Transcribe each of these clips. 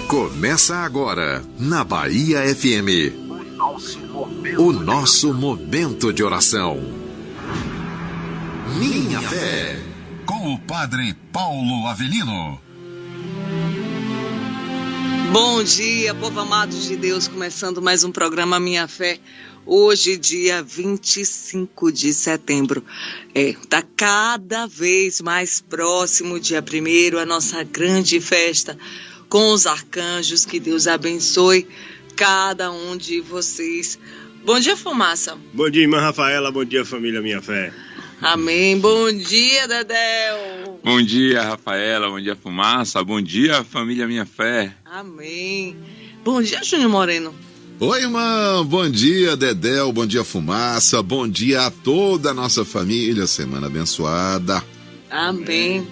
Começa agora, na Bahia FM, o nosso momento de oração. Minha Fé, com o Padre Paulo Avelino. Bom dia, povo amado de Deus, começando mais um programa Minha Fé. Hoje, dia 25 de setembro, está cada vez mais próximo o dia 1º, a nossa grande festa com os arcanjos. Que Deus abençoe cada um de vocês. Bom dia, Fumaça. Bom dia, irmã Rafaela. Bom dia, família Minha Fé. Amém. Bom dia, Dedéu. Bom dia, Rafaela. Bom dia, Fumaça. Bom dia, família Minha Fé. Amém. Bom dia, Júnior Moreno. Oi, irmão. Bom dia, Dedéu. Bom dia, Fumaça. Bom dia a toda a nossa família. Semana abençoada. Amém.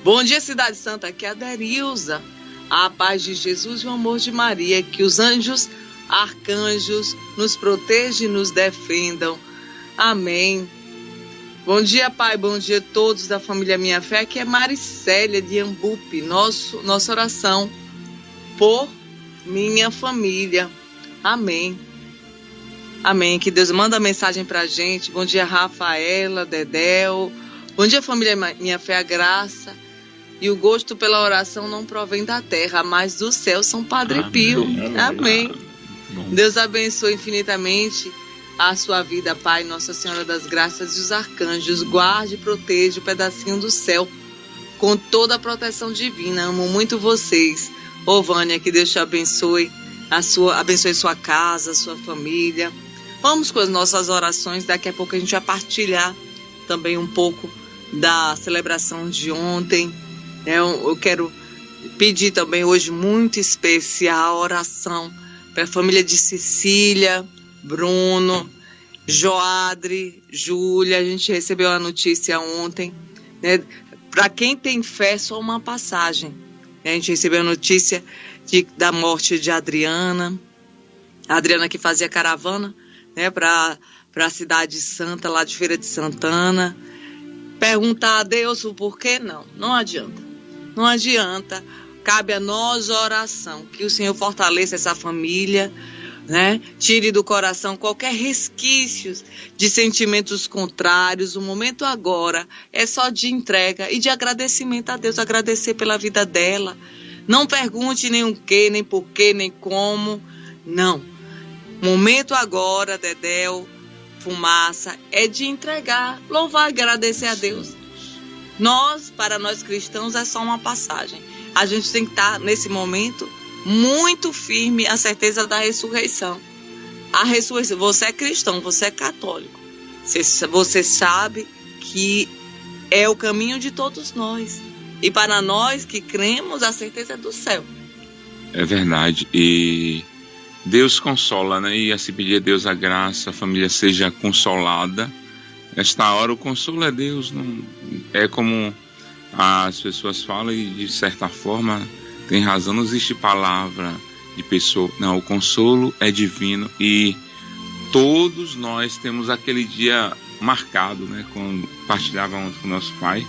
Bom dia, Cidade Santa. Aqui é a Derilza. A paz de Jesus e o amor de Maria. Que os anjos, arcanjos, nos protejam e nos defendam. Amém. Bom dia, Pai. Bom dia a todos da família Minha Fé. Aqui é Maricélia de Ambupe. Nossa oração por minha família. Amém. Amém. Que Deus manda mensagem pra gente. Bom dia, Rafaela, Dedéu. Bom dia, família Minha Fé. A graça e o gosto pela oração não provém da terra, mas do céu. São Padre Amém. Pio. Amém. Bom. Deus abençoe infinitamente a sua vida, Pai. Nossa Senhora das Graças e os arcanjos. Guarde e proteja o pedacinho do céu com toda a proteção divina. Amo muito vocês. Ô, Vânia, que Deus te abençoe. Abençoe sua casa, sua família. Vamos com as nossas orações. Daqui a pouco a gente vai partilhar também um pouco da celebração de ontem. Eu quero pedir também hoje muito especial oração para a família de Cecília, Bruno, Joadre, Júlia. A gente recebeu a notícia ontem, né? Para quem tem fé, só uma passagem. A gente recebeu a notícia da morte de Adriana. A Adriana que fazia caravana, né, para a cidade santa, lá de Feira de Santana. Perguntar a Deus o porquê? Não adianta. Não adianta. Cabe a nós a oração. Que o Senhor fortaleça essa família, né? Tire do coração qualquer resquícios de sentimentos contrários. O momento agora é só de entrega e de agradecimento a Deus. Agradecer pela vida dela. Não pergunte nem o que, nem porquê, nem como. Não. Momento agora, Dedéu, Fumaça, é de entregar, louvar e agradecer a Deus. Para nós cristãos, é só uma passagem. A gente tem que estar, nesse momento, muito firme, a certeza da ressurreição. A ressurreição. Você é cristão, você é católico. Você sabe que é o caminho de todos nós. E para nós que cremos, a certeza é do céu. É verdade. E Deus consola, né? E assim pedir a Deus a graça, a família seja consolada. Nesta hora o consolo é Deus. Não é como as pessoas falam e de certa forma tem razão. Não existe palavra de pessoa. Não, o consolo é divino. E todos nós temos aquele dia marcado, né? Quando partilhava ontem com nosso pai,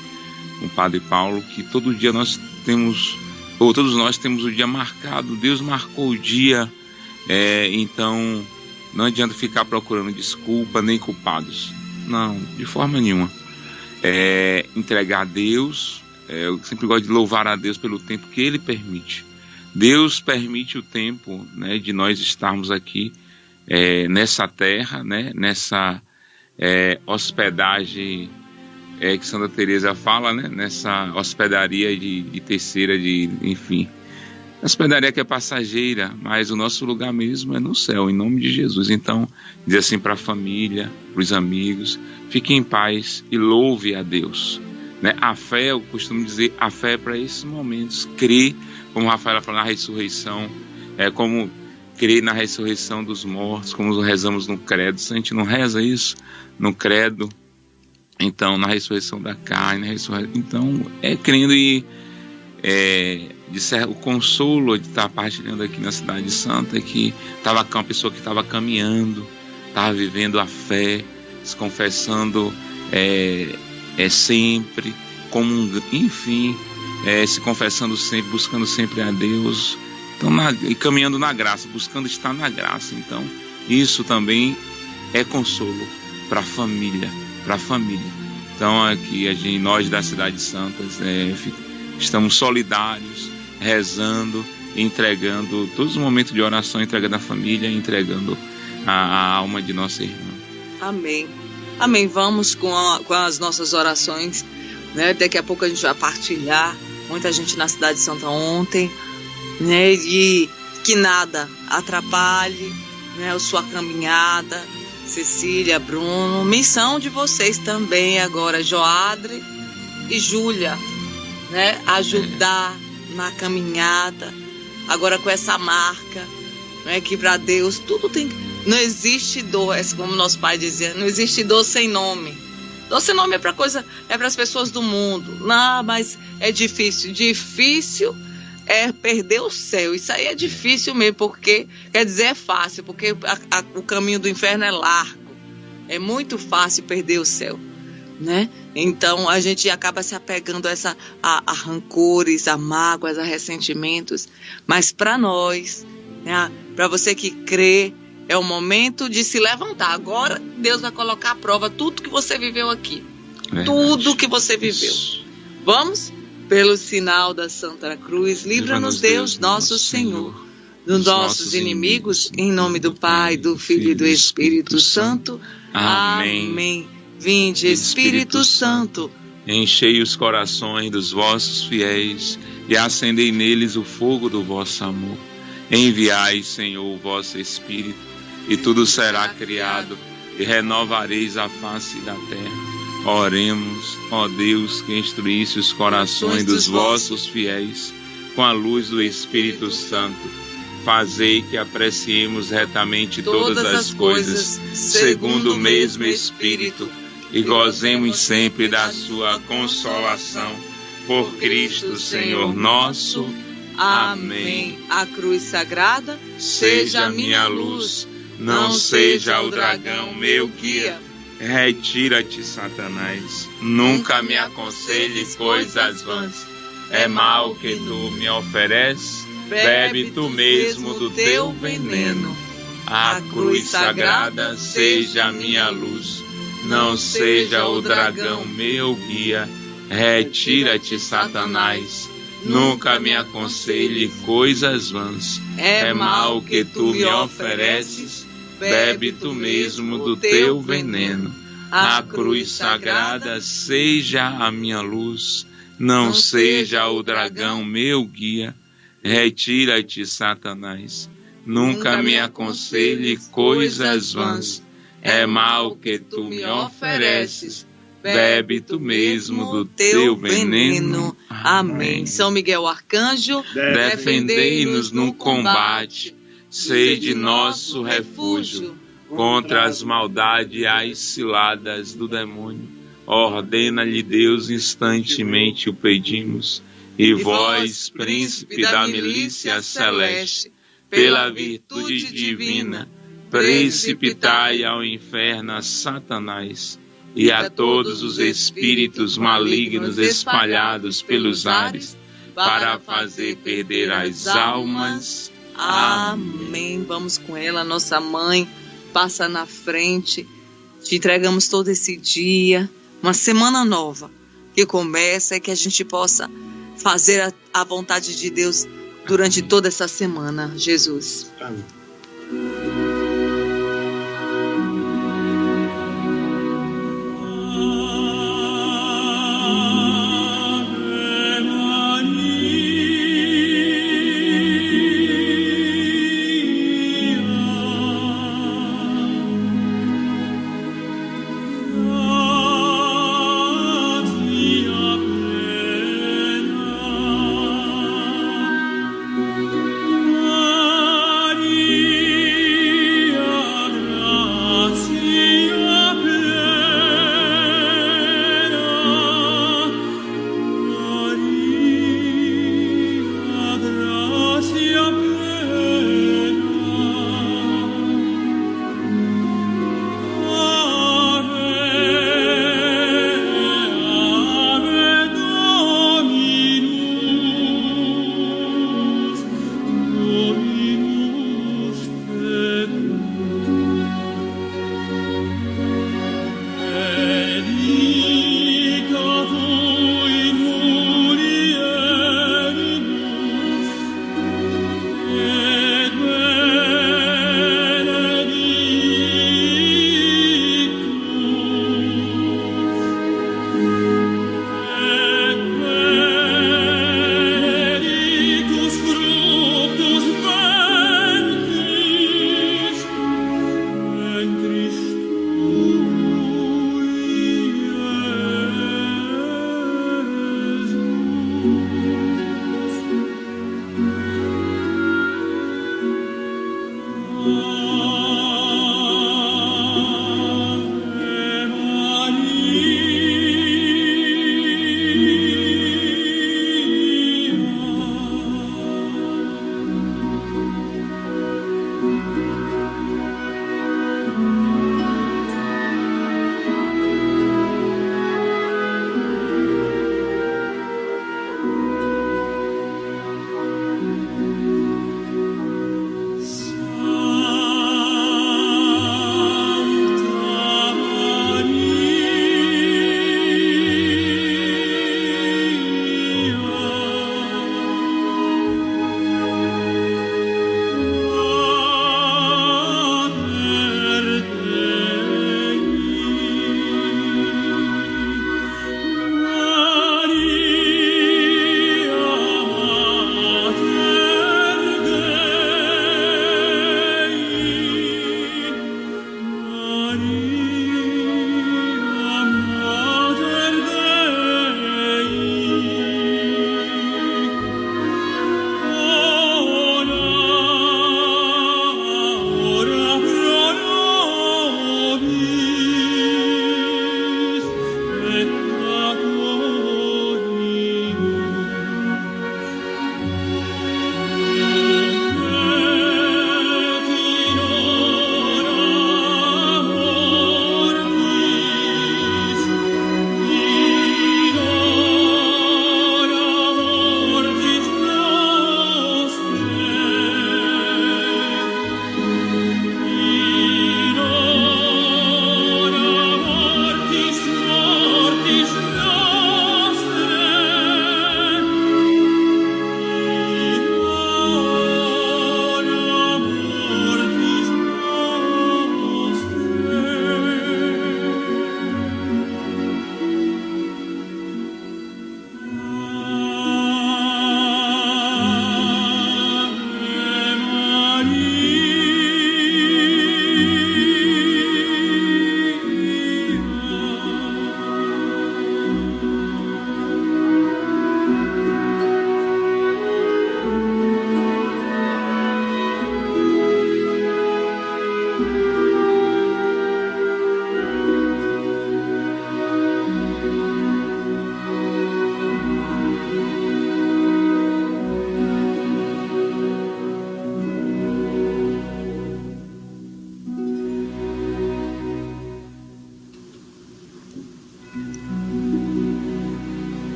o Padre Paulo, que todo dia nós temos, ou todos nós temos o dia marcado. Deus marcou o dia, então não adianta ficar procurando desculpa nem culpados, não, de forma nenhuma. Entregar a Deus, eu sempre gosto de louvar a Deus pelo tempo que Ele permite. Deus permite o tempo, né, de nós estarmos aqui nessa terra, né, nessa hospedagem que Santa Teresa fala, né? Nessa hospedaria de terceira, enfim, hospedaria que é passageira, mas o nosso lugar mesmo é no céu, em nome de Jesus. Então, dizer assim para a família, para os amigos, fique em paz e louve a Deus, né? A fé, eu costumo dizer, a fé é para esses momentos. Crer, como o Rafael falou, na ressurreição, como crer na ressurreição dos mortos, como rezamos no credo. Se a gente não reza isso no credo, então, na ressurreição da carne, então, crendo e o consolo de estar partilhando aqui na Cidade Santa, que estava com uma pessoa que estava caminhando, estava vivendo a fé, se confessando sempre, enfim, se confessando sempre, buscando sempre a Deus, estão caminhando na graça, buscando estar na graça. Então, isso também é consolo para a família, Então, aqui, nós da Cidade de Santas, estamos solidários, rezando, entregando todos os momentos de oração, entregando a família, entregando a alma de nossa irmã. Amém. Amém. Vamos com as nossas orações, né? Daqui a pouco a gente vai partilhar. Muita gente na Cidade de Santa ontem, né? E que nada atrapalhe, né, a sua caminhada. Cecília, Bruno, missão de vocês também agora, Joadre e Júlia, né? Ajudar na caminhada, agora com essa marca, né? Que para Deus tudo tem. Não existe dor, é como nosso pai dizia, não existe dor sem nome. Dor sem nome é para as pessoas do mundo. Não, mas é difícil. Difícil é perder o céu. Isso aí é difícil mesmo, porque, quer dizer, é fácil, porque o caminho do inferno é largo. É muito fácil perder o céu, né? Então, a gente acaba se apegando a rancores, a mágoas, a ressentimentos. Mas para nós, né, para você que crê, é o momento de se levantar. Agora, Deus vai colocar à prova tudo que você viveu aqui. Tudo que você viveu. Vamos? Pelo sinal da Santa Cruz, livra-nos Deus, nosso Senhor, dos nossos inimigos, em nome do Pai, do Filho e do Espírito Santo. Amém. Vinde, Espírito Santo, enchei os corações dos vossos fiéis e acendei neles o fogo do vosso amor. Enviai, Senhor, o vosso Espírito, e tudo será criado, e renovareis a face da terra. Oremos, ó Deus, que instruísse os corações dos vossos fiéis com a luz do Espírito Santo. Fazei que apreciemos retamente todas as coisas, segundo o mesmo Espírito, e gozemos sempre da sua consolação. Por Cristo, Senhor nosso. Amém. A cruz sagrada seja a minha luz, não seja o dragão meu guia. Retira-te, Satanás, nunca me aconselhes coisas vãs. É mal que tu me ofereces, bebe tu mesmo do teu veneno. A cruz sagrada seja a minha luz, não seja o dragão meu guia. Retira-te, Satanás, nunca me aconselhe coisas vãs. É mal que tu me ofereces, bebe tu mesmo do teu veneno. A cruz sagrada seja a minha luz, não seja o dragão meu guia. Retira-te, Satanás, nunca me aconselhe coisas vãs. É mal que tu me ofereces, bebe tu mesmo do teu veneno. Amém. São Miguel Arcanjo, defendei-nos no combate. Sede nosso refúgio contra as maldades e as ciladas do demônio. Ordena-lhe Deus, instantemente o pedimos. E vós, príncipe da milícia celeste, pela virtude divina, precipitai ao inferno a Satanás e a todos os espíritos malignos espalhados pelos ares, para fazer perder as almas. Amém. Vamos com ela, nossa mãe, passa na frente. Te entregamos todo esse dia, uma semana nova que começa e que a gente possa fazer a vontade de Deus durante toda essa semana, Jesus. Amém. Maria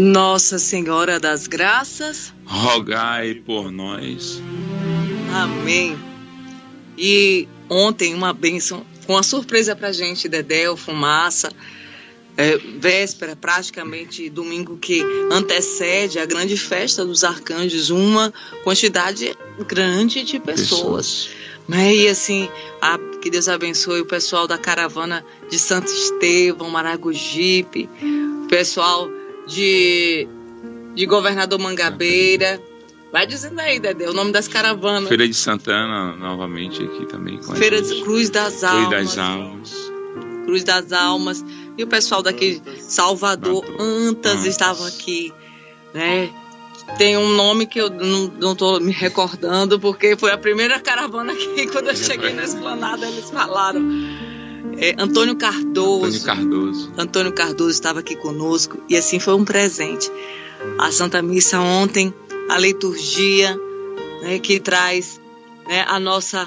Nossa Senhora das Graças, rogai por nós. amém. E ontem uma bênção, uma surpresa pra gente, Dedéu, Fumaça, véspera, praticamente domingo que antecede a grande festa dos arcanjos, uma quantidade grande de pessoas. Né? E assim, que Deus abençoe o pessoal da caravana de Santo Estevão, Maragogipe, o pessoal de Governador Mangabeira. Vai dizendo aí, Dedé, o nome das caravanas. Feira de Santana, novamente aqui também. Feira de Cruz das Almas. Cruz das Almas. Cruz das Almas. E o pessoal daqui, Salvador, Antas, estavam aqui, né? Tem um nome que eu não estou me recordando, porque foi a primeira caravana que, quando eu cheguei na esplanada, eles falaram. Antônio Cardoso. Antônio Cardoso estava aqui conosco, e assim foi um presente. A Santa Missa ontem, a liturgia, né, que traz, né, a nossa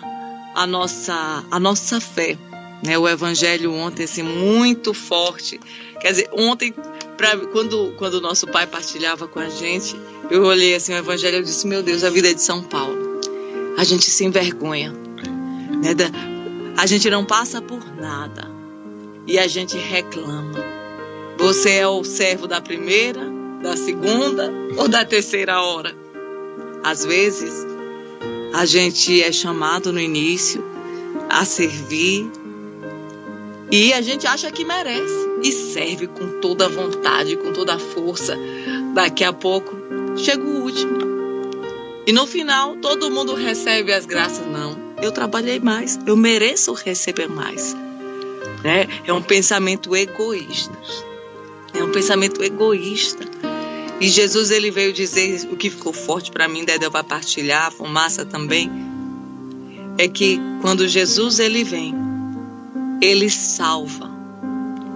fé. Né, o Evangelho ontem, assim, muito forte. Quer dizer, ontem, quando o nosso pai partilhava com a gente, eu olhei assim o Evangelho e disse, meu Deus, a vida é de São Paulo. A gente se envergonha. Né, a gente não passa por nada. E a gente reclama. Você é o servo da primeira, da segunda ou da terceira hora? Às vezes, a gente é chamado no início a servir, e a gente acha que merece e serve com toda a vontade, com toda a força. Daqui a pouco chega o último. E no final todo mundo recebe as graças. Não, eu trabalhei mais, eu mereço receber mais. Né? É um pensamento egoísta. É um pensamento egoísta. E Jesus, ele veio dizer, o que ficou forte para mim, Dedé vai partilhar, a Fumaça também, é que quando Jesus ele vem, ele salva.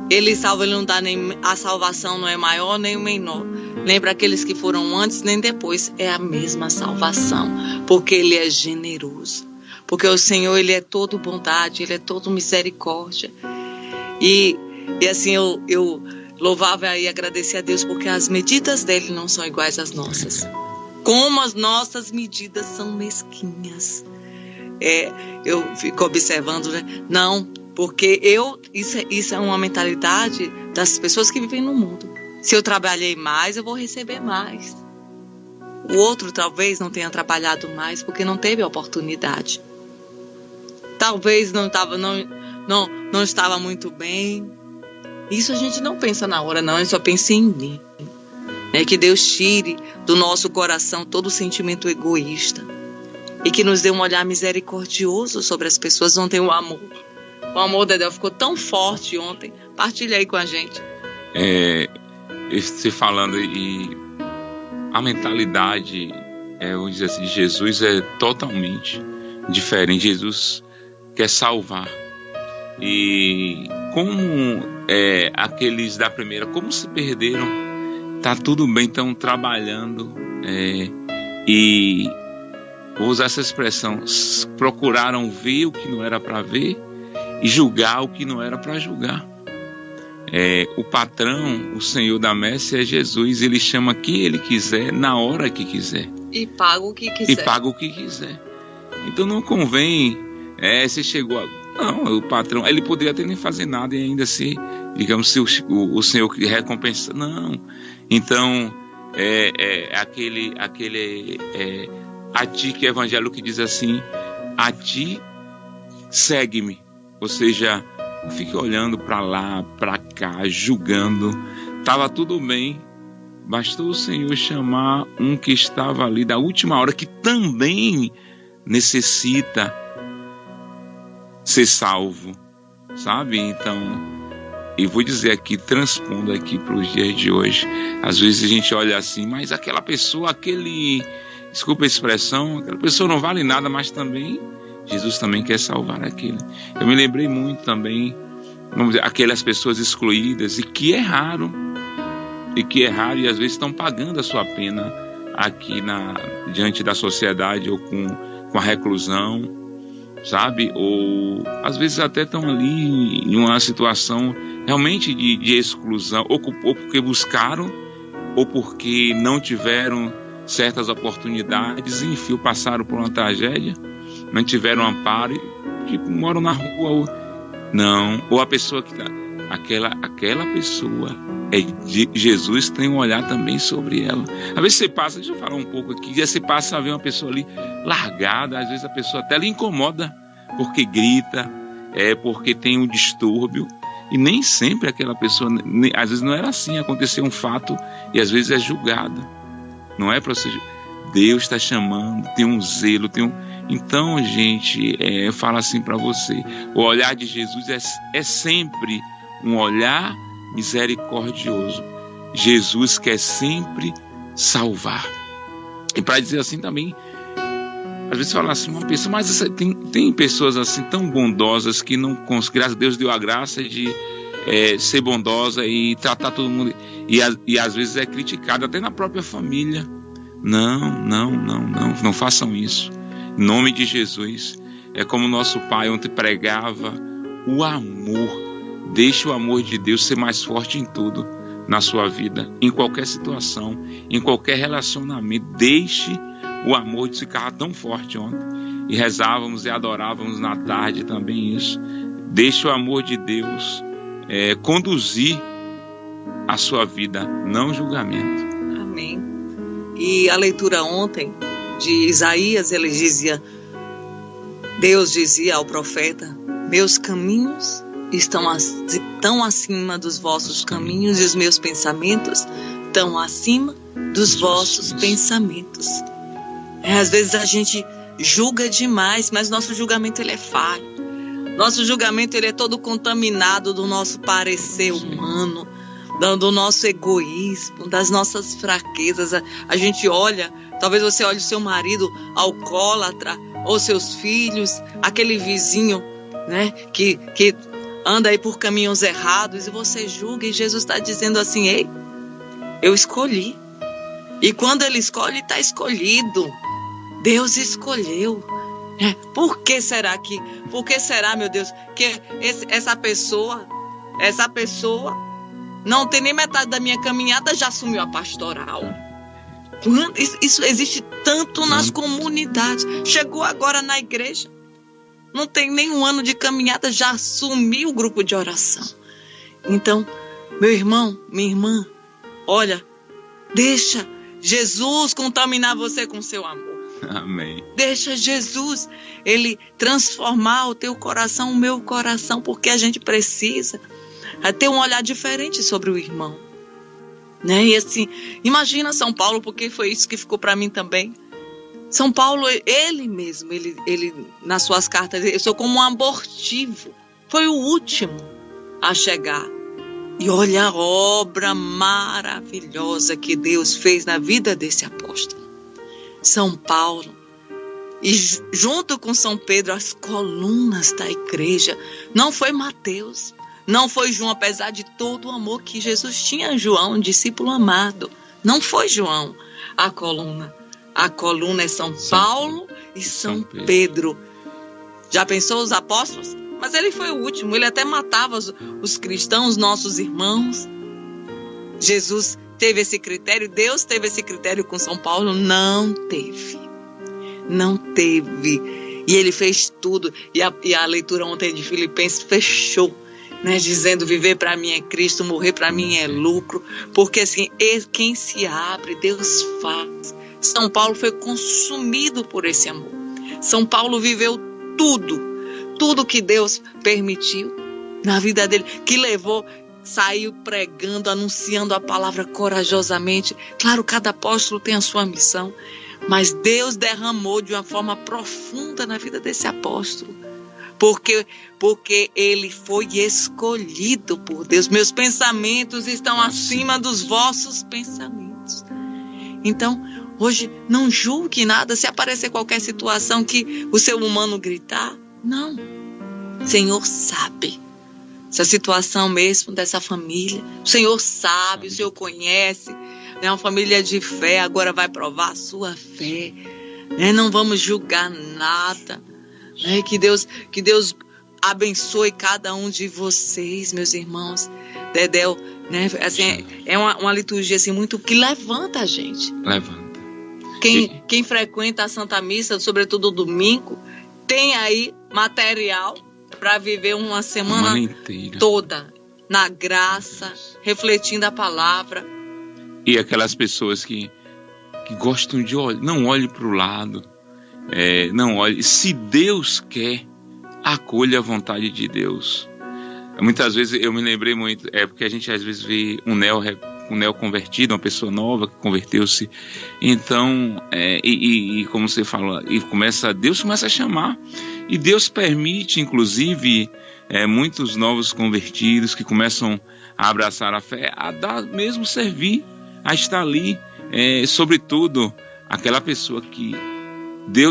Ele salva, ele não dá nem, a salvação não é maior nem menor. Nem para aqueles que foram antes, nem depois. É a mesma salvação. Porque ele é generoso. Porque o Senhor, ele é todo bondade, ele é todo misericórdia. E assim, eu louvava e agradecia a Deus, porque as medidas dele não são iguais às nossas. Como as nossas medidas são mesquinhas. Eu fico observando, né? Não, porque isso é uma mentalidade das pessoas que vivem no mundo. Se eu trabalhei mais, eu vou receber mais. O outro talvez não tenha trabalhado mais porque não teve oportunidade. Talvez não estava muito bem. Isso a gente não pensa na hora, não. A gente só pensa em mim. Que Deus tire do nosso coração todo o sentimento egoísta. E que nos dê um olhar misericordioso sobre as pessoas. Ontem o amor. O amor de Deus ficou tão forte ontem. Partilha aí com a gente. Você falando, e a mentalidade, vamos dizer assim, de Jesus é totalmente diferente. Jesus quer salvar. E como aqueles da primeira, como se perderam, tá tudo bem, estão trabalhando, e vou usar essa expressão, procuraram ver o que não era para ver e julgar o que não era para julgar. O patrão, o Senhor da Messe é Jesus. Ele chama quem ele quiser, na hora que quiser. E paga o que quiser. Então não convém, você chegou a... Não, o patrão, ele poderia até nem fazer nada e ainda se, digamos, se o Senhor que recompensa. Não. Então, aquele a ti, que é evangelho que diz assim, a ti segue-me. Ou seja, não fique olhando para lá, para cá, julgando. Estava tudo bem. Bastou o Senhor chamar um que estava ali da última hora, que também necessita ser salvo, sabe? Então, eu vou dizer aqui, transpondo aqui para os dias de hoje, às vezes a gente olha assim, mas aquela pessoa, desculpa a expressão, aquela pessoa não vale nada, mas também Jesus também quer salvar aquele. Eu me lembrei muito também, vamos dizer, aquelas pessoas excluídas e que erraram e às vezes estão pagando a sua pena aqui diante da sociedade, ou com a reclusão, sabe? Ou às vezes até estão ali em uma situação realmente de exclusão, ou porque buscaram ou porque não tiveram certas oportunidades, enfim, passaram por uma tragédia, não tiveram amparo, tipo, moram na rua, ou a pessoa que aquela pessoa Jesus tem um olhar também sobre ela. Às vezes você passa, deixa eu falar um pouco aqui, você passa a ver uma pessoa ali largada, às vezes a pessoa até lhe incomoda, porque grita, porque tem um distúrbio, e nem sempre aquela pessoa, às vezes não era assim, aconteceu um fato, e às vezes é julgada, não é para você. Deus está chamando, tem um zelo, Então, gente, eu falo assim para você, o olhar de Jesus é sempre um olhar misericordioso. Jesus quer sempre salvar. E para dizer assim também, às vezes fala assim, uma pessoa, mas tem pessoas assim tão bondosas que não conseguem. Graças a Deus deu a graça de ser bondosa e tratar todo mundo, e às vezes é criticado até na própria família. Não façam isso. Em nome de Jesus. É como nosso pai ontem pregava, o amor. Deixe o amor de Deus ser mais forte em tudo na sua vida, em qualquer situação, em qualquer relacionamento. Deixe o amor de ficar tão forte ontem. E rezávamos e adorávamos na tarde também isso. Deixe o amor de Deus conduzir a sua vida, não julgamento. Amém. E a leitura ontem de Isaías, ele dizia, Deus dizia ao profeta, meus caminhos estão acima dos vossos caminhos e os meus pensamentos estão acima dos vossos pensamentos. Às vezes a gente julga demais, mas nosso julgamento ele é falho. Nosso julgamento ele é todo contaminado do nosso parecer humano, do nosso egoísmo, das nossas fraquezas. A gente olha, talvez você olhe o seu marido alcoólatra, ou seus filhos, aquele vizinho, né, que anda aí por caminhos errados, e você julga, e Jesus está dizendo assim, ei, eu escolhi. E quando ele escolhe, está escolhido. Deus escolheu. Por que será, meu Deus, que essa pessoa não tem nem metade da minha caminhada, já assumiu a pastoral? Isso existe tanto nas comunidades. Chegou agora na igreja, não tem nem um ano de caminhada, já assumiu o grupo de oração. Então, meu irmão, minha irmã, olha, deixa Jesus contaminar você com seu amor. Amém. Deixa Jesus, ele transformar o teu coração, o meu coração, porque a gente precisa ter um olhar diferente sobre o irmão, né? E assim, imagina São Paulo, porque foi isso que ficou para mim também. São Paulo, ele mesmo, ele nas suas cartas, eu sou como um abortivo, foi o último a chegar. E olha a obra maravilhosa que Deus fez na vida desse apóstolo. São Paulo, e junto com São Pedro, as colunas da igreja. Não foi Mateus, não foi João, apesar de todo o amor que Jesus tinha a João, um discípulo amado. Não foi João a coluna. A coluna é São Paulo e São Pedro. Já pensou os apóstolos? Mas ele foi o último, ele até matava os cristãos, nossos irmãos. Jesus teve esse critério, Deus teve esse critério com São Paulo? Não teve. E ele fez tudo. E a leitura ontem de Filipenses fechou, né, dizendo, viver para mim é Cristo, morrer para mim é lucro. Porque assim, quem se abre, Deus faz. São Paulo foi consumido por esse amor. São Paulo viveu tudo que Deus permitiu na vida dele, que levou, saiu pregando, anunciando a palavra corajosamente. Claro, cada apóstolo tem a sua missão, mas Deus derramou de uma forma profunda na vida desse apóstolo, porque ele foi escolhido por Deus. Meus pensamentos estão acima dos vossos pensamentos. Então, hoje, não julgue nada. Se aparecer qualquer situação que o seu humano gritar, não. O Senhor sabe essa situação mesmo dessa família. O Senhor sabe, o Senhor conhece. É uma família de fé, agora vai provar a sua fé. Não vamos julgar nada. Que Deus abençoe cada um de vocês, meus irmãos. Dedéu, né? Assim, é uma liturgia assim, muito que levanta a gente. Levanta. Quem frequenta a Santa Missa, sobretudo domingo, tem aí material para viver uma semana inteira toda na graça, refletindo a palavra. E aquelas pessoas que gostam de olhar, não olhe para o lado, não olhe. Se Deus quer, acolha a vontade de Deus. Muitas vezes eu me lembrei muito, porque a gente às vezes vê um neo convertido, uma pessoa nova que converteu-se. Então, como você falou, Deus começa a chamar. E Deus permite, inclusive, muitos novos convertidos que começam a abraçar a fé, a dar mesmo servir, a estar ali. Sobretudo, aquela pessoa que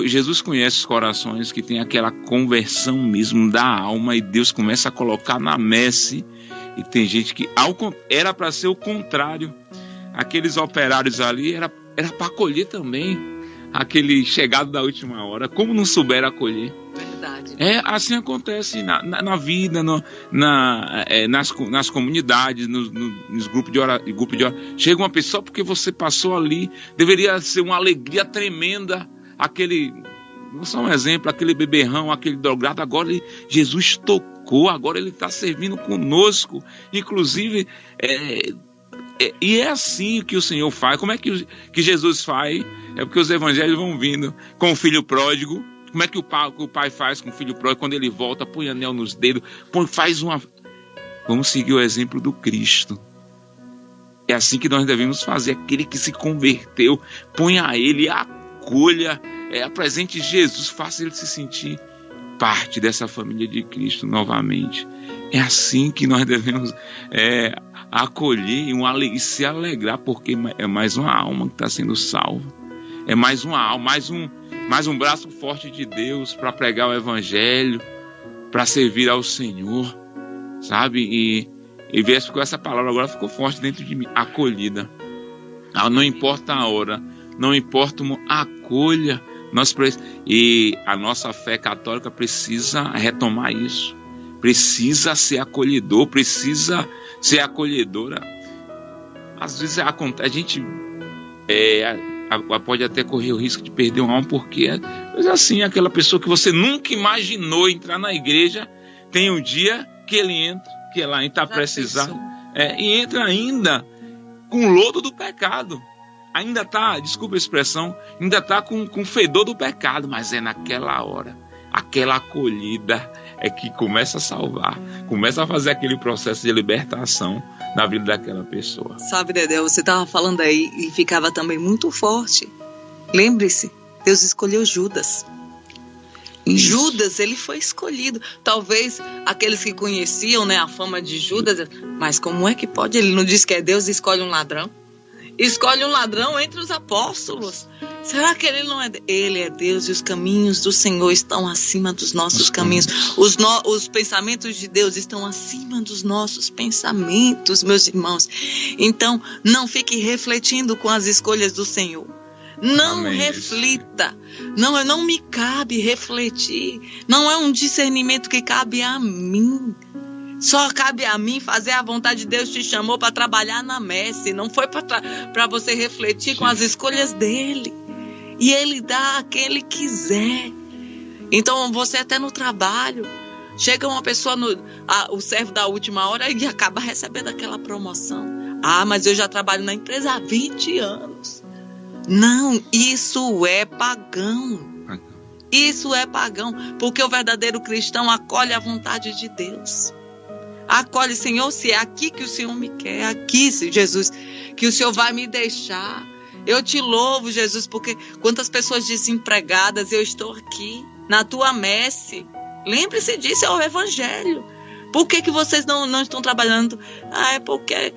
Jesus conhece os corações, que tem aquela conversão mesmo da alma, e Deus começa a colocar na messe. E tem gente que era para ser o contrário. Aqueles operários ali era para acolher também aquele chegado da última hora. Como não souberam acolher? Verdade. Assim acontece na vida, nas comunidades, nos grupos de oração. Chega uma pessoa porque você passou ali, deveria ser uma alegria tremenda. Não só um exemplo, aquele beberrão, aquele drogado, agora Jesus tocou, agora ele está servindo conosco. Inclusive, e é assim que o Senhor faz. Como é que Jesus faz? É porque os evangelhos vão vindo com o filho pródigo. Como é que o pai faz com o filho pródigo? Quando ele volta, põe anel nos dedos, Vamos seguir o exemplo do Cristo. É assim que nós devemos fazer. Aquele que se converteu, põe a ele, acolha, apresente Jesus, faça ele se sentir parte dessa família de Cristo novamente. É assim que nós devemos acolher e se alegrar, porque é mais uma alma que está sendo salva. É mais uma alma, mais um braço forte de Deus para pregar o Evangelho, para servir ao Senhor, sabe? E ver com essa palavra agora ficou forte dentro de mim, acolhida. Não importa a hora, não importa, acolha. E a nossa fé católica precisa retomar isso. Precisa ser acolhedor, precisa ser acolhedora. Às vezes a gente pode até correr o risco de perder uma alma, porque mas assim, aquela pessoa que você nunca imaginou entrar na igreja, tem um dia que ele entra, que ela está precisando, e entra ainda com o lodo do pecado. Ainda está, desculpa a expressão, ainda está com fedor do pecado, mas é naquela hora, aquela acolhida que começa a salvar, começa a fazer aquele processo de libertação na vida daquela pessoa. Sabe, Dedéu, você estava falando aí e ficava também muito forte. Lembre-se, Deus escolheu Judas. Isso. Judas, ele foi escolhido. Talvez aqueles que conheciam, a fama de Judas, mas como é que pode? Ele não diz que é Deus e escolhe um ladrão? Escolhe um ladrão entre os apóstolos. Será que ele não é? Ele é Deus e os caminhos do Senhor estão acima dos nossos caminhos. Os pensamentos de Deus estão acima dos nossos pensamentos, meus irmãos. Então, não fique refletindo com as escolhas do Senhor. Não Amém. Reflita. Não me cabe refletir. Não é um discernimento que cabe a mim. Só cabe a mim fazer a vontade de Deus. Te chamou para trabalhar na messe. Não foi para você refletir com as escolhas dele. E ele dá a quem ele quiser. Então você até no trabalho, chega uma pessoa, o servo da última hora, e acaba recebendo aquela promoção. Mas eu já trabalho na empresa há 20 anos. Não, isso é pagão. Isso é pagão. Porque o verdadeiro cristão acolhe a vontade de Deus. Acolhe, Senhor, se é aqui que o Senhor me quer, aqui, Jesus, que o Senhor vai me deixar. Eu te louvo, Jesus, porque quantas pessoas desempregadas, eu estou aqui, na tua messe. Lembre-se disso, é o Evangelho. Por que vocês não estão trabalhando? É porque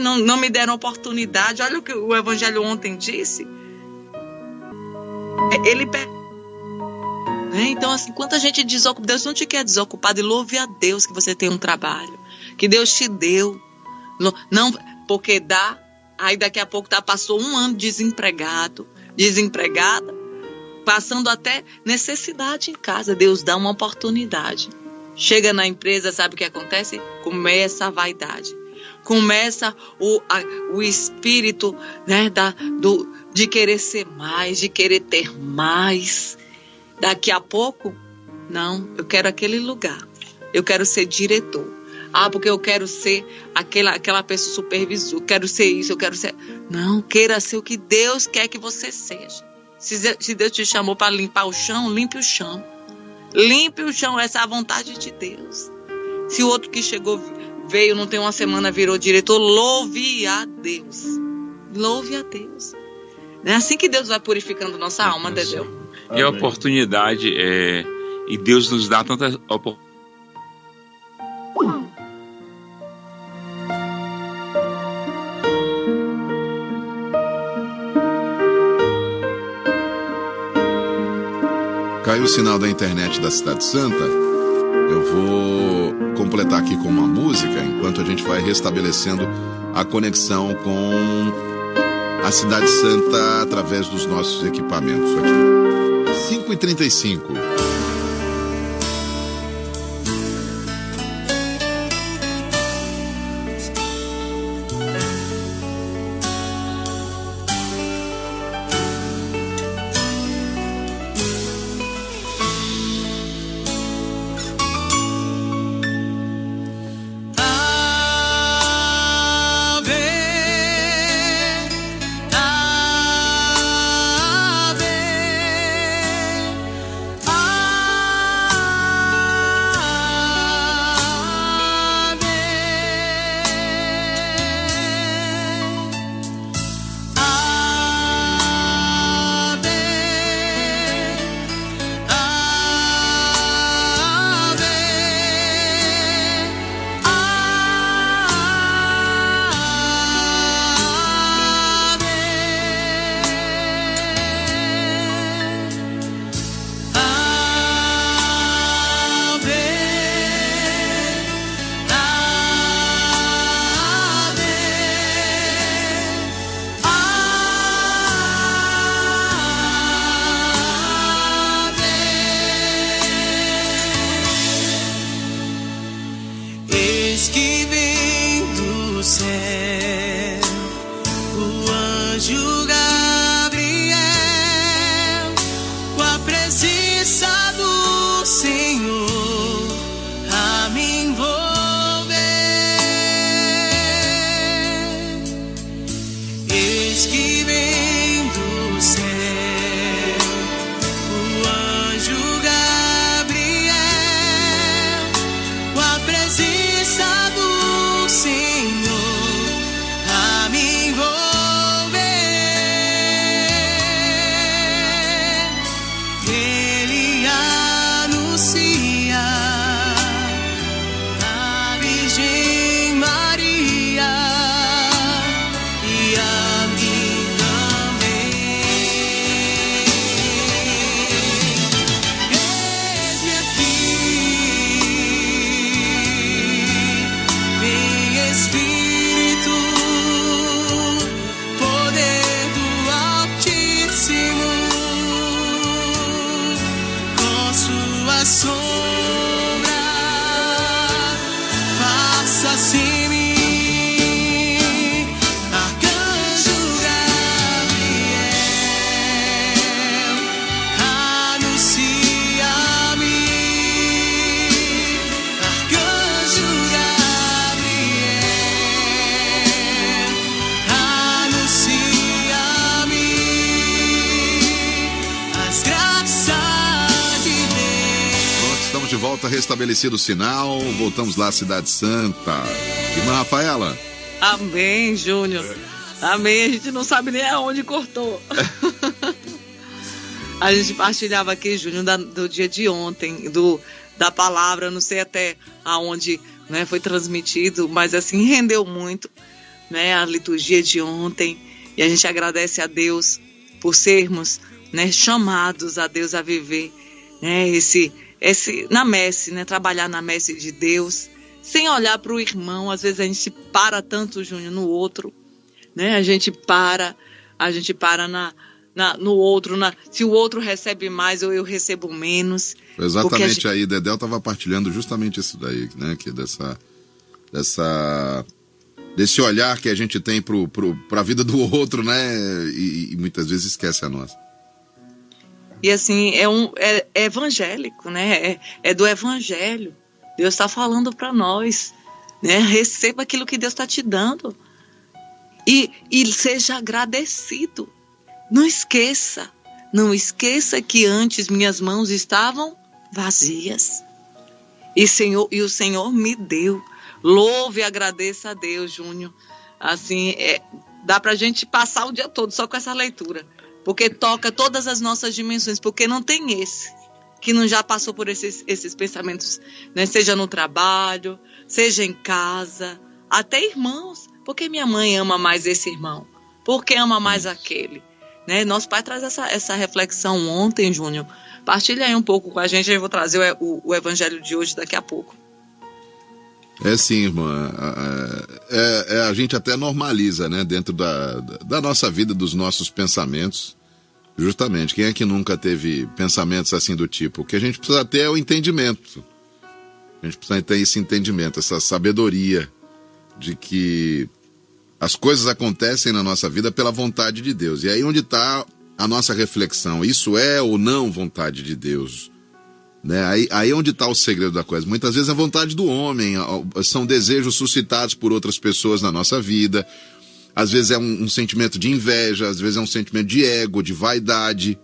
não me deram oportunidade. Olha o que o Evangelho ontem disse. Ele Então, assim, quanta gente desocupada, Deus não te quer desocupado, e louve a Deus que você tem um trabalho, que Deus te deu. Não, porque dá, aí daqui a pouco passou um ano desempregada, passando até necessidade em casa. Deus dá uma oportunidade. Chega na empresa, sabe o que acontece? Começa a vaidade. Começa o espírito, né, de querer ser mais, de querer ter mais. Daqui a pouco, não, eu quero aquele lugar. Eu quero ser diretor. Porque eu quero ser aquela pessoa supervisor. Eu quero ser isso, eu quero ser... Não, queira ser o que Deus quer que você seja. Se Deus te chamou para limpar o chão, limpe o chão. Limpe o chão, essa é a vontade de Deus. Se o outro que chegou, veio, não tem uma semana, virou diretor, louve a Deus. Louve a Deus. É assim que Deus vai purificando nossa alma, Dedéu. E a oportunidade, e Deus nos dá tanta oportunidade. Caiu o sinal da internet da Cidade Santa. Eu vou completar aqui com uma música, enquanto a gente vai restabelecendo a conexão com a Cidade Santa através dos nossos equipamentos aqui. 5h35. Restabelecido o sinal, voltamos lá à Cidade Santa. Irmã Rafaela. Amém, Júnior. Amém, a gente não sabe nem aonde cortou. A gente partilhava aqui, Júnior, do dia de ontem, da palavra, não sei até aonde, né, foi transmitido, mas assim, rendeu muito, né, a liturgia de ontem, e a gente agradece a Deus por sermos, né, chamados a Deus a viver, né, na messe, né? Trabalhar na messe de Deus, sem olhar para o irmão. Às vezes a gente para tanto, Júnior, no outro, né? A gente para no outro. Se o outro recebe mais ou eu recebo menos. Exatamente, aí Dedéu estava partilhando justamente isso daí, né? Que dessa desse olhar que a gente tem para a vida do outro, né? E muitas vezes esquece a nossa. E assim, é evangélico, né? É do evangelho. Deus está falando para nós, né? Receba aquilo que Deus está te dando. E seja agradecido. Não esqueça que antes minhas mãos estavam vazias. E o Senhor me deu. Louve e agradeça a Deus, Júnior. Assim, dá pra gente passar o dia todo só com essa leitura. Porque toca todas as nossas dimensões. Porque não tem esse que não já passou por esses pensamentos, né? Seja no trabalho, seja em casa, até irmãos. Por que minha mãe ama mais esse irmão? Por que ama mais aquele? Né? Nosso pai traz essa reflexão ontem, Júnior. Partilha aí um pouco com a gente. Eu vou trazer o evangelho de hoje daqui a pouco. É sim, irmã. A gente até normaliza, né? Dentro da nossa vida, dos nossos pensamentos. Justamente. Quem é que nunca teve pensamentos assim do tipo? Que a gente precisa ter o entendimento. A gente precisa ter esse entendimento, essa sabedoria de que as coisas acontecem na nossa vida pela vontade de Deus. E aí onde está a nossa reflexão? Isso é ou não vontade de Deus? Né? Aí onde está o segredo da coisa? Muitas vezes é a vontade do homem, são desejos suscitados por outras pessoas na nossa vida. Às vezes é um sentimento de inveja, às vezes é um sentimento de ego, de vaidade.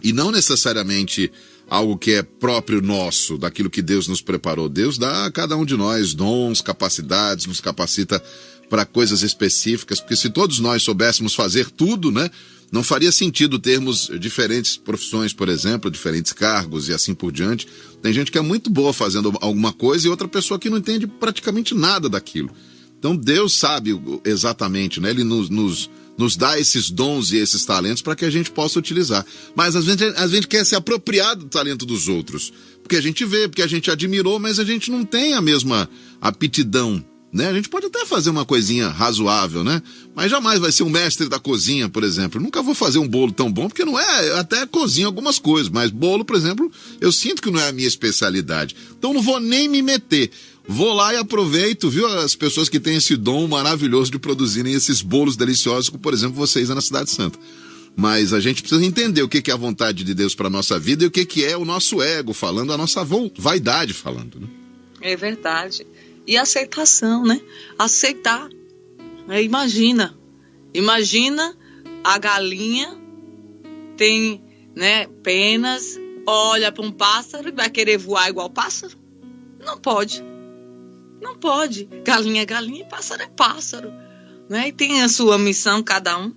E não necessariamente algo que é próprio nosso, daquilo que Deus nos preparou. Deus dá a cada um de nós dons, capacidades, nos capacita para coisas específicas, porque se todos nós soubéssemos fazer tudo, né, não faria sentido termos diferentes profissões, por exemplo, diferentes cargos e assim por diante. Tem gente que é muito boa fazendo alguma coisa e outra pessoa que não entende praticamente nada daquilo. Então Deus sabe exatamente, né? Ele nos dá esses dons e esses talentos para que a gente possa utilizar. Mas às vezes a gente quer se apropriar do talento dos outros, porque a gente vê, porque a gente admirou, mas a gente não tem a mesma aptidão, né? A gente pode até fazer uma coisinha razoável, né? Mas jamais vai ser um mestre da cozinha, por exemplo. Eu nunca vou fazer um bolo tão bom, porque não é, eu até cozinho algumas coisas, mas bolo, por exemplo, eu sinto que não é a minha especialidade. Então não vou nem me meter. Vou lá e aproveito, viu, as pessoas que têm esse dom maravilhoso de produzirem esses bolos deliciosos, como, por exemplo, vocês na Cidade Santa. Mas a gente precisa entender o que é a vontade de Deus para a nossa vida e o que é o nosso ego falando, a nossa vaidade falando, né? É verdade. E aceitação, né? Aceitar. Imagina a galinha tem, né, penas, olha para um pássaro e vai querer voar igual pássaro? Não pode. Não pode. Galinha é galinha e pássaro é pássaro. Né? E tem a sua missão, cada um.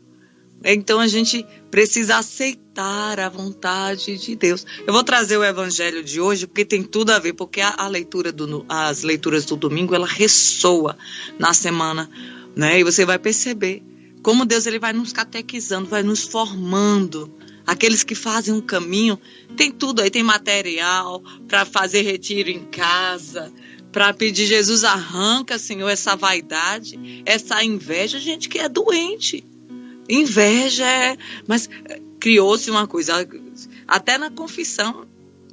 Então a gente precisa aceitar a vontade de Deus. Eu vou trazer o evangelho de hoje porque tem tudo a ver, porque as leituras do domingo, ela ressoa na semana, né? E você vai perceber como Deus ele vai nos catequizando, vai nos formando. Aqueles que fazem um caminho, tem tudo aí, tem material para fazer retiro em casa, para pedir Jesus, arranca, Senhor, essa vaidade, essa inveja, gente que é doente. Inveja mas criou-se uma coisa, até na confissão,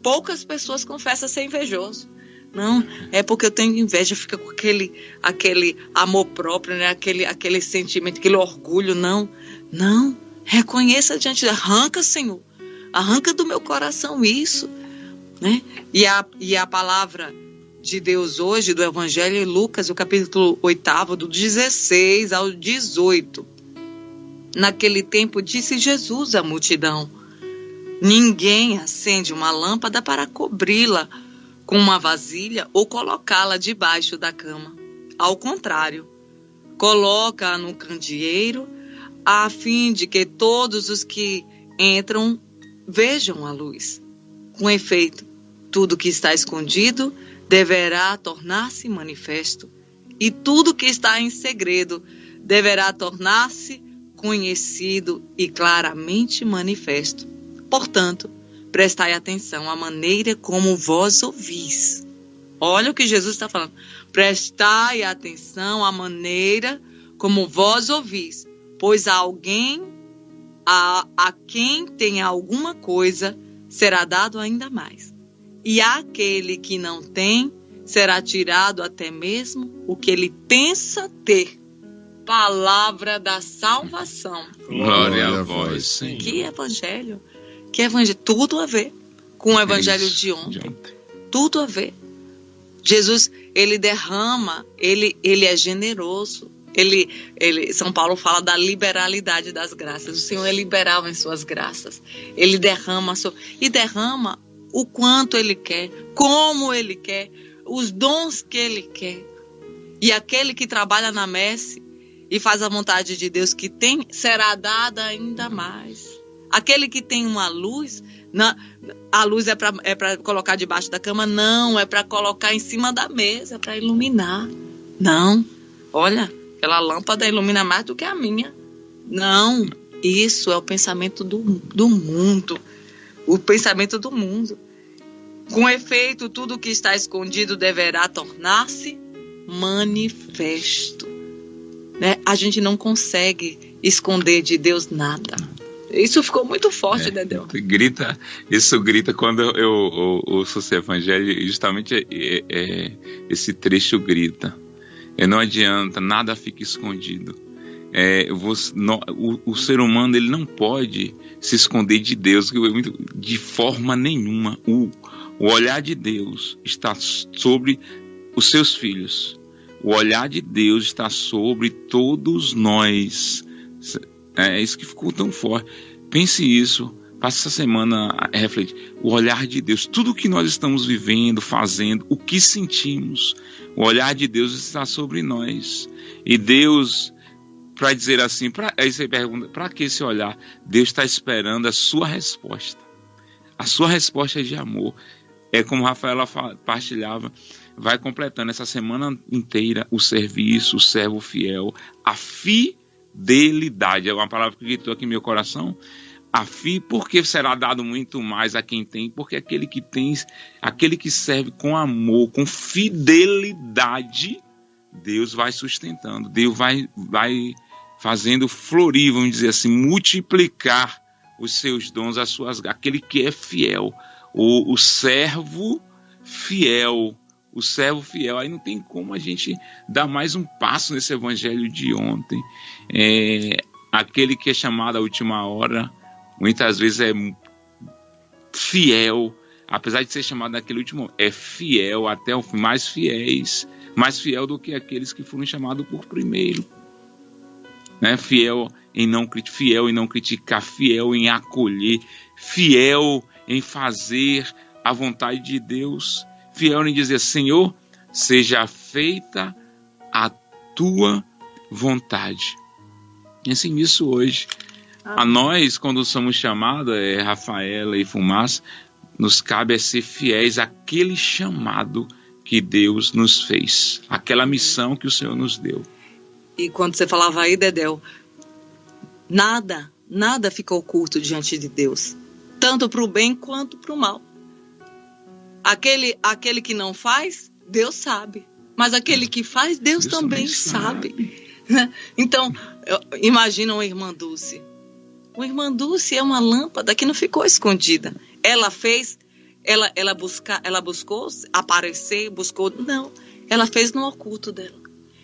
poucas pessoas confessam ser invejoso. Não, é porque eu tenho inveja, fica com aquele amor próprio, né? aquele sentimento, aquele orgulho. Não, reconheça diante, arranca, Senhor, arranca do meu coração isso, né? E a palavra de Deus hoje, do Evangelho em Lucas, o capítulo 8, do 16 ao 18. Naquele tempo disse Jesus à multidão: ninguém acende uma lâmpada para cobri-la com uma vasilha ou colocá-la debaixo da cama. Ao contrário, coloca-a no candeeiro, a fim de que todos os que entram vejam a luz. Com efeito, tudo que está escondido deverá tornar-se manifesto, e tudo que está em segredo deverá tornar-se conhecido e claramente manifesto. Portanto, prestai atenção à maneira como vós ouvis. Olha o que Jesus está falando. Prestai atenção à maneira como vós ouvis, pois a quem tem alguma coisa será dado ainda mais. E àquele que não tem, será tirado até mesmo o que ele pensa ter. palavra da salvação. Glória a vós, Senhor. Que evangelho. Que evangelho. Tudo a ver com o evangelho de ontem. Tudo a ver. Jesus, ele derrama, ele é generoso. São Paulo fala da liberalidade das graças. O Senhor é liberal em suas graças. Ele derrama o quanto Ele quer, como Ele quer, os dons que Ele quer. E aquele que trabalha na messe e faz a vontade de Deus que tem, será dada ainda mais. Aquele que tem uma luz, a luz é para colocar debaixo da cama? Não, é para colocar em cima da mesa, para iluminar. Não, olha, aquela lâmpada ilumina mais do que a minha. Não, isso é o pensamento do mundo. O pensamento do mundo. Com efeito, tudo que está escondido deverá tornar-se manifesto. Né? A gente não consegue esconder de Deus nada. Isso ficou muito forte, Dedéu. Isso grita quando eu ouço esse evangelho, justamente esse trecho grita. Não adianta, nada fica escondido. O ser humano, ele não pode se esconder de Deus de forma nenhuma. O olhar de Deus está sobre os seus filhos. O olhar de Deus está sobre todos nós. É isso que ficou tão forte. Pense isso. Passe essa semana a refletir. O olhar de Deus. Tudo que nós estamos vivendo, fazendo, o que sentimos. O olhar de Deus está sobre nós. E Deus, para dizer assim, aí você pergunta, para que esse olhar? Deus está esperando a sua resposta. A sua resposta é de amor. É como a Rafaela partilhava, vai completando essa semana inteira o serviço, o servo fiel, a fidelidade. É uma palavra que gritou aqui em meu coração. Porque será dado muito mais a quem tem, porque aquele que tem, aquele que serve com amor, com fidelidade, Deus vai sustentando, Deus vai fazendo florir, vamos dizer assim, multiplicar os seus dons, aquele que é fiel, o servo fiel, aí não tem como a gente dar mais um passo nesse evangelho de ontem. Aquele que é chamado à última hora, muitas vezes é fiel, apesar de ser chamado naquele último, é fiel até o fim, mais fiel do que aqueles que foram chamados por primeiro, né? Fiel em não criticar, fiel em acolher, fiel em fazer a vontade de Deus, fiel em dizer: Senhor, seja feita a tua vontade. Pense nisso hoje. A nós, quando somos chamados, Rafaela e Fumaça, nos cabe ser fiéis àquele chamado que Deus nos fez, aquela missão que o Senhor nos deu. E quando você falava aí, Dedéu, nada fica oculto diante de Deus, tanto para o bem quanto para o mal. Aquele que não faz, Deus sabe, mas aquele que faz, Deus também sabe. Então, imagina uma irmã Dulce. Uma irmã Dulce é uma lâmpada que não ficou escondida. Ela fez, ela buscou aparecer, não. Ela fez no oculto dela.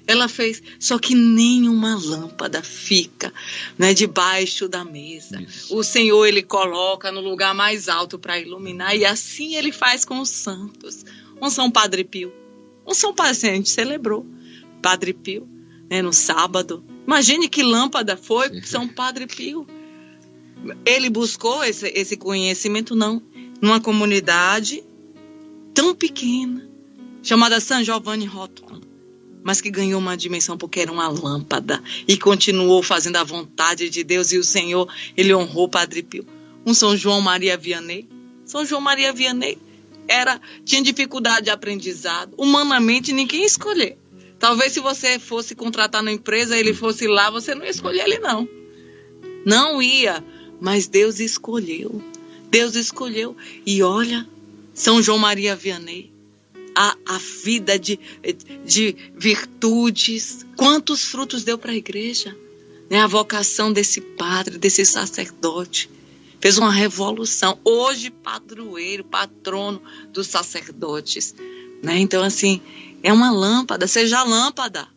Ela fez, só que nenhuma lâmpada fica, né, debaixo da mesa. Isso. O Senhor, Ele coloca no lugar mais alto para iluminar, e assim Ele faz com os santos. Um São Padre Pio. Um São Padre, a gente celebrou Padre Pio, né, no sábado. Imagine que lâmpada foi São Padre Pio. Ele buscou esse conhecimento, não, numa comunidade tão pequena, chamada San Giovanni Rotondo, mas que ganhou uma dimensão porque era uma lâmpada e continuou fazendo a vontade de Deus, e o Senhor, Ele honrou Padre Pio. Um São João Maria Vianney. São João Maria Vianney tinha dificuldade de aprendizado, humanamente ninguém ia escolher. Talvez se você fosse contratar na empresa, ele fosse lá, você não ia escolher ele, não ia. Mas Deus escolheu. E olha, São João Maria Vianney, a vida de virtudes, quantos frutos deu para a igreja, né? A vocação desse padre, desse sacerdote, fez uma revolução. Hoje, padroeiro, patrono dos sacerdotes, né? Então, assim, é uma lâmpada, seja lâmpada.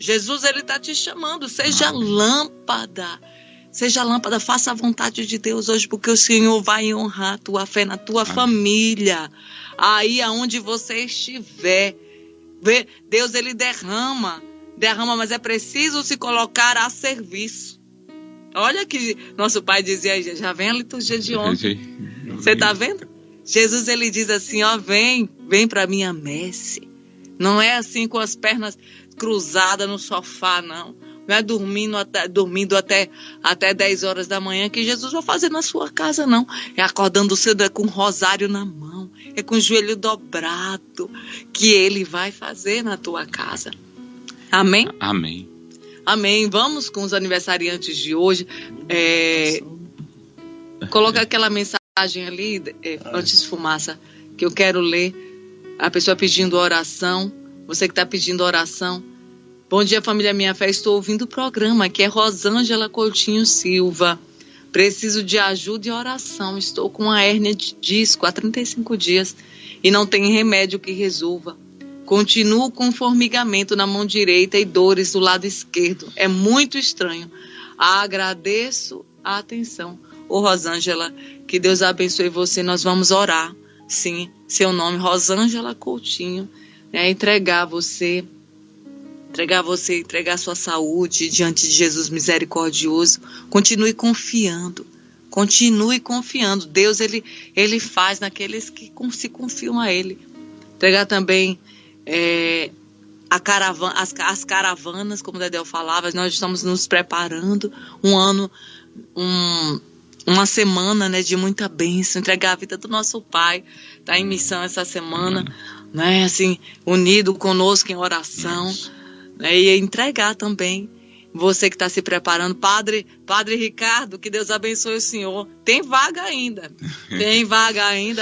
Jesus, ele está te chamando. Seja lâmpada. Seja lâmpada, faça a vontade de Deus hoje, porque o Senhor vai honrar a tua fé na tua família. Aí aonde você estiver. Deus, ele derrama, mas é preciso se colocar a serviço. Olha que nosso pai dizia, já vem a liturgia de ontem. Você está vendo? Jesus, ele diz assim, ó, vem para minha messe. Não é assim com as pernas cruzadas no sofá, não. Não é dormindo até 10 horas da manhã que Jesus vai fazer na sua casa, não. É acordando cedo, é com o rosário na mão, é com o joelho dobrado, que ele vai fazer na tua casa. Amém? Amém. Amém. Vamos com os aniversariantes de hoje. Coloca aquela mensagem ali, antes de fumaça, que eu quero ler. A pessoa pedindo oração. Você que está pedindo oração. Bom dia, família Minha Fé. Estou ouvindo o programa, que é Rosângela Coutinho Silva. Preciso de ajuda e oração. Estou com uma hérnia de disco há 35 dias e não tem remédio que resolva. Continuo com formigamento na mão direita e dores do lado esquerdo. É muito estranho. Agradeço a atenção. Ô Rosângela, que Deus abençoe você. Nós vamos orar. Sim, seu nome, Rosângela Coutinho. Entregar a sua saúde diante de Jesus misericordioso. Continue confiando. Deus, ele faz naqueles que se confiam a ele. Entregar também as caravanas, como o Dedéu falava. Nós estamos nos preparando uma semana, né, de muita bênção. Entregar a vida do nosso Pai. Está em missão essa semana, né, assim, unido conosco em oração. E entregar também, você que está se preparando, Padre Ricardo, que Deus abençoe o senhor. Tem vaga ainda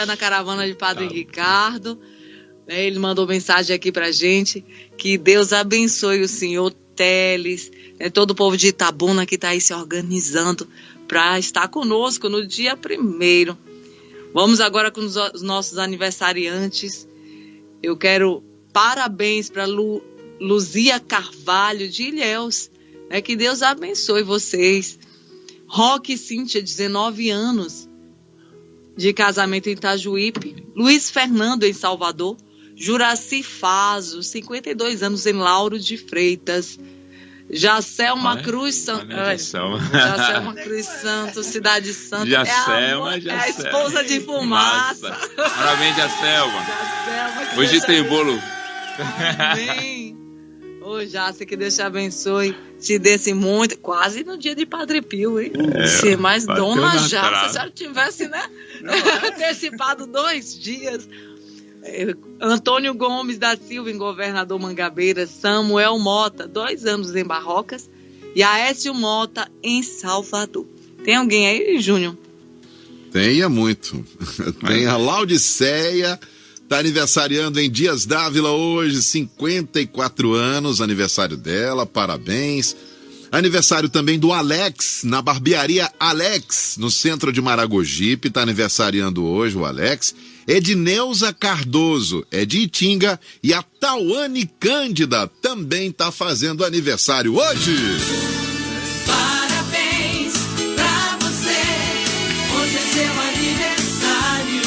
na caravana de Padre Ricardo. Ele mandou mensagem aqui pra gente, que Deus abençoe o senhor, Teles, todo o povo de Itabuna que está aí se organizando para estar conosco no dia 1º. Vamos agora com os nossos aniversariantes. Eu quero parabéns para Luzia Carvalho de Ilhéus, que Deus abençoe vocês. Roque Cíntia, 19 anos, de casamento em Itajuípe. Luiz Fernando, em Salvador. Juraci Fazo, 52 anos, em Lauro de Freitas. Jacelma Cruz Santos. Jacelma Cruz Santos, Cidade Santa. Jacelma. É a esposa de fumaça. Parabéns, Jacelma. Hoje tem bolo. Amém. Ô, Jácia, que Deus te abençoe, te desse muito, quase no dia de Padre Pio, hein? Mas Dona Jácia, se ela tivesse, antecipado 2 dias. Antônio Gomes da Silva, em Governador Mangabeira. Samuel Mota, 2 anos em Barrocas. E Aécio Mota, em Salvador. Tem alguém aí, Júnior? Tem, é muito. Tem a Laudiceia. Está aniversariando em Dias Dávila hoje, 54 anos, aniversário dela, parabéns. Aniversário também do Alex, na barbearia Alex, no centro de Maragogipe, está aniversariando hoje o Alex. Edneuza Cardoso, é de Itinga, e a Tauane Cândida também está fazendo aniversário hoje. Parabéns pra você, hoje é seu aniversário.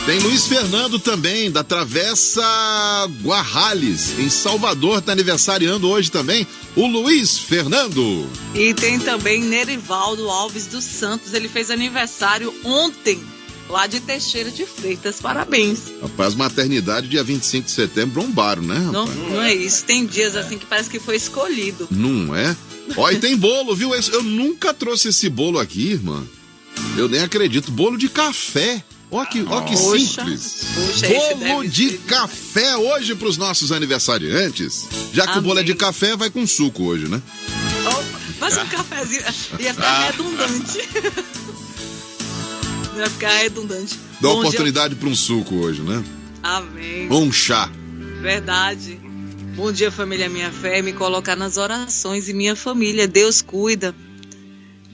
Tem Luiz Fernando também, da Travessa Guarrales, em Salvador, está aniversariando hoje também, o Luiz Fernando. E tem também Nerivaldo Alves dos Santos, ele fez aniversário ontem, lá de Teixeira de Freitas, parabéns. Rapaz, maternidade, dia 25 de setembro, bombaram, né, rapaz? Não é isso, tem dias assim que parece que foi escolhido. Não é? Ó, e tem bolo, viu? Eu nunca trouxe esse bolo aqui, irmã. Eu nem acredito, bolo de café. Ó que simples. Bolo de café hoje para os nossos aniversariantes. Já que o bolo é de café, vai com suco hoje, né? Mas um cafezinho ia ficar redundante. Ia ficar redundante. Dá oportunidade para um suco hoje, né? Amém. Um chá. Verdade. Bom dia, família Minha Fé. Me colocar nas orações e minha família. Deus cuida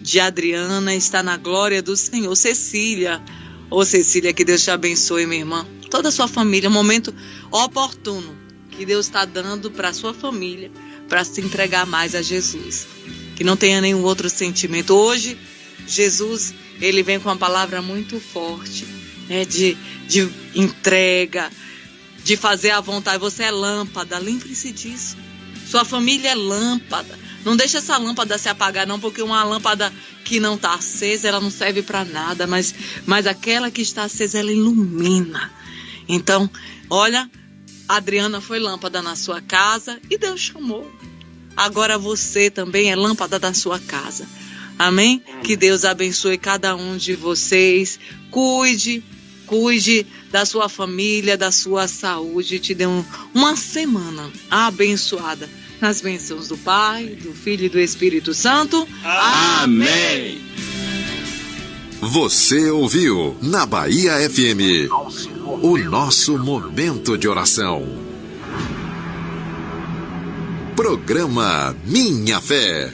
de Adriana, está na glória do Senhor. Cecília. Ô Cecília, que Deus te abençoe, minha irmã. Toda a sua família, um momento oportuno que Deus está dando para a sua família, para se entregar mais a Jesus. Que não tenha nenhum outro sentimento. Hoje, Jesus, ele vem com uma palavra muito forte, né, de entrega, de fazer a vontade. Você é lâmpada, lembre-se disso. Sua família é lâmpada. Não deixa essa lâmpada se apagar não, porque uma lâmpada que não está acesa, ela não serve para nada, mas aquela que está acesa, ela ilumina. Então, olha, a Adriana foi lâmpada na sua casa e Deus chamou. Agora você também é lâmpada da sua casa. Amém? Que Deus abençoe cada um de vocês. Cuide da sua família, da sua saúde. Te dê uma semana abençoada. Nas bênçãos do Pai, do Filho e do Espírito Santo. Amém. Você ouviu na Bahia FM o nosso momento de oração. Programa Minha Fé.